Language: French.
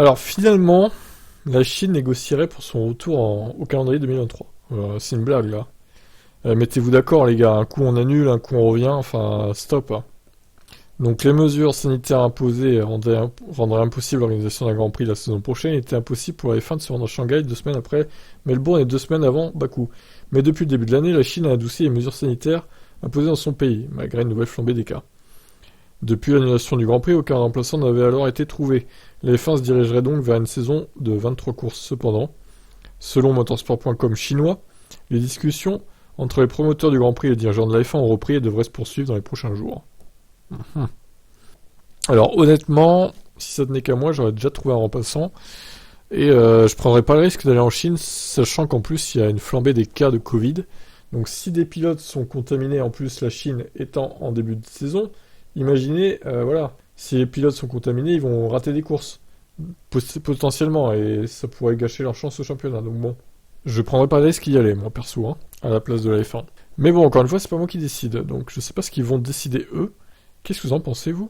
Alors finalement, la Chine négocierait pour son retour au calendrier 2023. C'est une blague là. Mettez-vous d'accord les gars, un coup on annule, un coup on revient, enfin stop, hein. Donc les mesures sanitaires imposées rendraient impossible l'organisation d'un Grand Prix la saison prochaine. Il était impossible pour la F1 de se rendre à Shanghai 2 semaines après Melbourne et 2 semaines avant Bakou. Mais depuis le début de l'année, la Chine a adouci les mesures sanitaires imposées dans son pays, malgré une nouvelle flambée des cas. Depuis l'annulation du Grand Prix, aucun remplaçant n'avait alors été trouvé. La F1 se dirigerait donc vers une saison de 23 courses. Cependant, selon motorsport.com chinois, les discussions entre les promoteurs du Grand Prix et les dirigeants de la F1 ont repris et devraient se poursuivre dans les prochains jours. Alors honnêtement, si ça tenait qu'à moi, j'aurais déjà trouvé un remplaçant. Et je prendrais pas le risque d'aller en Chine, sachant qu'en plus il y a une flambée des cas de Covid. Donc si des pilotes sont contaminés, en plus la Chine étant en début de saison, imaginez, voilà, si les pilotes sont contaminés, ils vont rater des courses. Potentiellement, et ça pourrait gâcher leur chance au championnat. Donc bon, je prendrais pas le risque d'y aller, moi perso, hein, à la place de la F1. Mais bon, encore une fois, c'est pas moi qui décide, donc je sais pas ce qu'ils vont décider eux. Qu'est-ce que vous en pensez, vous ?